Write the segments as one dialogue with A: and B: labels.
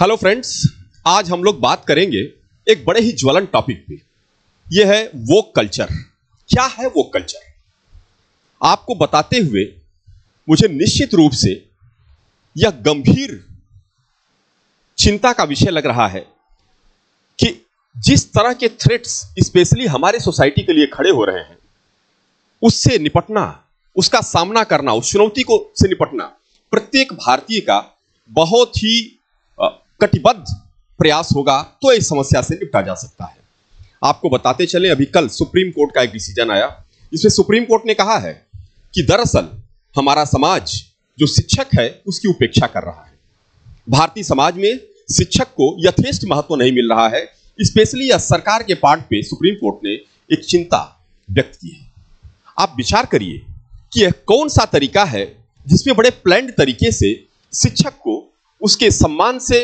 A: Hello friends, आज हम लोग बात करेंगे एक बड़े ही ज्वलन टॉपिक पे। यह है वोक कल्चर। क्या है वोक कल्चर? आपको बताते हुए मुझे निश्चित रूप से यह गंभीर चिंता का विषय लग रहा है कि जिस तरह के थ्रेट्स स्पेशली हमारे सोसाइटी के लिए खड़े हो रहे हैं, उससे निपटना, उसका सामना करना, उस चुनौती को से निपटना प्रत्येक भारतीय का बहुत ही कटिबद्ध प्रयास होगा तो इस समस्या से निपटा जा सकता है। आपको बताते चलें, अभी कल सुप्रीम कोर्ट का एक डिसीजन आया। इसमें सुप्रीम कोर्ट ने कहा है कि दरअसल हमारा समाज जो शिक्षक है उसकी उपेक्षा कर रहा है। भारतीय समाज में शिक्षक को यथेष्ट महत्व नहीं मिल रहा है। स्पेशली यह सरकार के पार्ट पे सुप्रीम कोर्ट ने एक चिंता व्यक्त की है। आप विचार करिए कि यह कौन सा तरीका है जिसमें बड़े प्लान्ड तरीके से शिक्षक को उसके सम्मान से,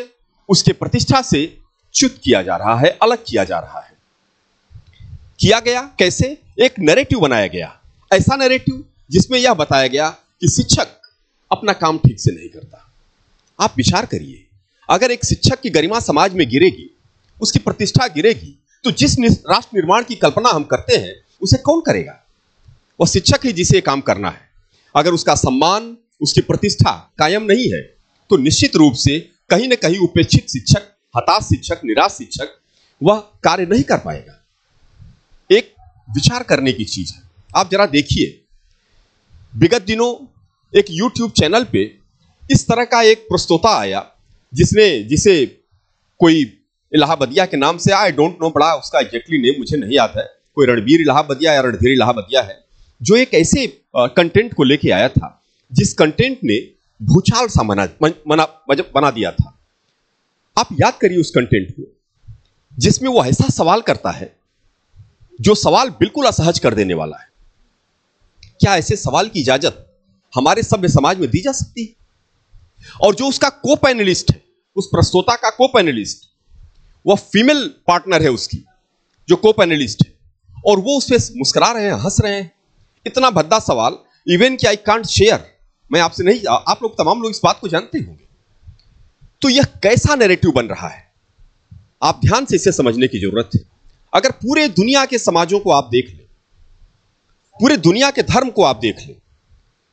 A: उसके प्रतिष्ठा से च्युत किया जा रहा है, अलग किया जा रहा है। किया गया कैसे? एक नैरेटिव बनाया गया, ऐसा नैरेटिव जिसमें यह बताया गया कि शिक्षक अपना काम ठीक से नहीं करता। आप विचार करिए, अगर एक शिक्षक की गरिमा समाज में गिरेगी, उसकी प्रतिष्ठा गिरेगी, तो जिस राष्ट्र निर्माण की कल्पना हम करते हैं उसे कौन करेगा? वह शिक्षक ही जिसे काम करना है। अगर उसका सम्मान, उसकी प्रतिष्ठा कायम नहीं है तो निश्चित रूप से कहीं न कहीं उपेक्षित शिक्षक, हताश शिक्षक, निराश शिक्षक वह कार्य नहीं कर पाएगा। एक विचार करने की चीज है। आप जरा देखिए, विगत दिनों एक YouTube चैनल पे इस तरह का एक प्रस्तोता आया जिसे कोई इलाहाबादिया के नाम से, आई डोंट नो, बड़ा उसका एग्जैक्टली नेम मुझे नहीं याद है, कोई रणबीर इलाहाबादिया या रणधीर इलाहाबादिया है, जो एक ऐसे कंटेंट को लेके आया था जिस कंटेंट ने भूचाल सा बना दिया था। आप याद करिए उस कंटेंट को, जिसमें वो ऐसा सवाल करता है जो सवाल बिल्कुल असहज कर देने वाला है। क्या ऐसे सवाल की इजाजत हमारे सभ्य समाज में दी जा सकती है? और जो उसका को पैनलिस्ट है, उस प्रस्तोता का को पैनलिस्ट, वह फीमेल पार्टनर है उसकी, जो को पैनलिस्ट है, और वो उस पर मुस्कुरा रहे हैं, हंस रहे हैं। इतना भद्दा सवाल, इवन कि आई कांट शेयर, मैं आपसे नहीं, आप लोग तमाम लोग इस बात को जानते होंगे। तो यह कैसा नैरेटिव बन रहा है? आप ध्यान से इसे समझने की जरूरत है। अगर पूरे दुनिया के समाजों को आप देख लें, पूरे दुनिया के धर्म को आप देख लें,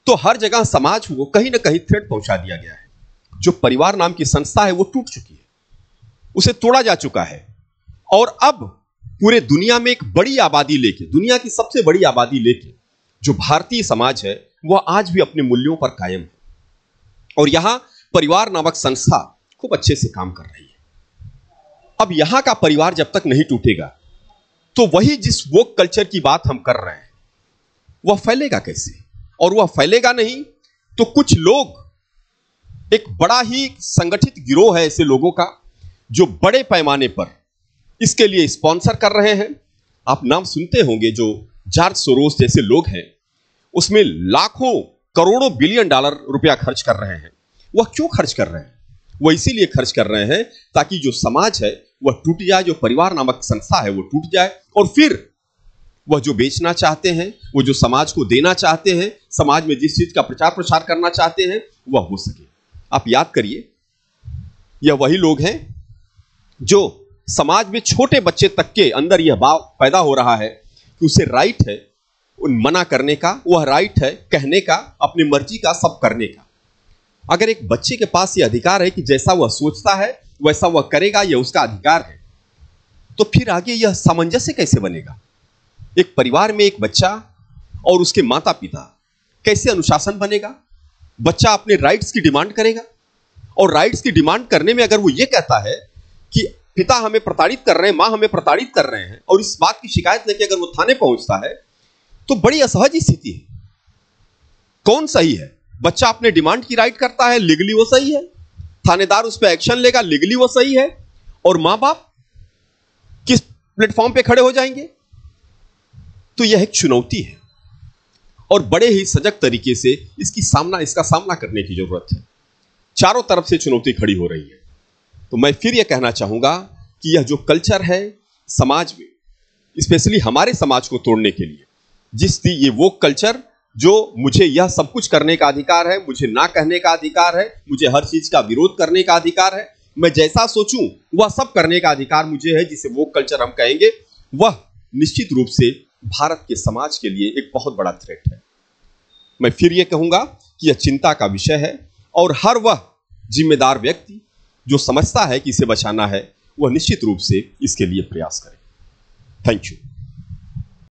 A: तो हर जगह समाज को कहीं ना कहीं थ्रेट पहुंचा दिया गया है। जो परिवार नाम की संस्था है वो टूट चुकी है, उसे तोड़ा जा चुका है। और अब पूरे दुनिया में एक बड़ी आबादी लेके, दुनिया की सबसे बड़ी आबादी लेके जो भारतीय समाज है वह आज भी अपने मूल्यों पर कायम है। और यहां परिवार नामक संस्था खूब अच्छे से काम कर रही है। अब यहां का परिवार जब तक नहीं टूटेगा तो वही जिस वोक कल्चर की बात हम कर रहे हैं वह फैलेगा कैसे? और वह फैलेगा नहीं तो कुछ लोग, एक बड़ा ही संगठित गिरोह है ऐसे लोगों का जो बड़े पैमाने पर इसके लिए स्पॉन्सर कर रहे हैं। आप नाम सुनते होंगे, जो जॉर्ज सोरोस जैसे लोग हैं, उसमें लाखों करोड़ों बिलियन डॉलर रुपया खर्च कर रहे हैं। वह क्यों खर्च कर रहे हैं? वह इसीलिए खर्च कर रहे हैं ताकि जो समाज है वह टूट जाए, जो परिवार नामक संस्था है वो टूट जाए, और फिर वह जो बेचना चाहते हैं, वो जो समाज को देना चाहते हैं, समाज में जिस चीज का प्रचार प्रसार करना चाहते हैं वह हो सके। आप याद करिए, यह वही लोग हैं जो समाज में छोटे बच्चे तक के अंदर यह भाव पैदा हो रहा है कि उसे राइट है उन मना करने का, वह राइट है कहने का, अपनी मर्जी का सब करने का। अगर एक बच्चे के पास यह अधिकार है कि जैसा वह सोचता है वैसा वह करेगा, यह उसका अधिकार है, तो फिर आगे यह सामंजस्य कैसे बनेगा? एक परिवार में एक बच्चा और उसके माता पिता, कैसे अनुशासन बनेगा? बच्चा अपने राइट्स की डिमांड करेगा, और राइट्स की डिमांड करने में अगर वो ये कहता है कि पिता हमें प्रताड़ित कर रहे हैं, मां हमें प्रताड़ित कर रहे हैं, और इस बात की शिकायत लेके अगर वो थाने पहुंचता है तो बड़ी असहज स्थिति है। कौन सही है? बच्चा अपने डिमांड की राइट करता है, लीगली वो सही है, थानेदार उस पर एक्शन लेगा, लीगली वो सही है, और मां बाप किस प्लेटफॉर्म पे खड़े हो जाएंगे? तो यह एक चुनौती है और बड़े ही सजग तरीके से इसका सामना करने की जरूरत है। चारों तरफ से चुनौती खड़ी हो रही है। तो मैं फिर यह कहना चाहूंगा कि यह जो कल्चर है समाज में, स्पेशली हमारे समाज को तोड़ने के लिए, ये वो कल्चर जो मुझे यह सब कुछ करने का अधिकार है, मुझे ना कहने का अधिकार है, मुझे हर चीज का विरोध करने का अधिकार है, मैं जैसा सोचूं वह सब करने का अधिकार मुझे है, जिसे वोक कल्चर हम कहेंगे, वह निश्चित रूप से भारत के समाज के लिए एक बहुत बड़ा थ्रेट है। मैं फिर यह कहूंगा कि यह चिंता का विषय है और हर वह जिम्मेदार व्यक्ति जो समझता है कि इसे बचाना है, वह निश्चित रूप से इसके लिए प्रयास करे। Thank you.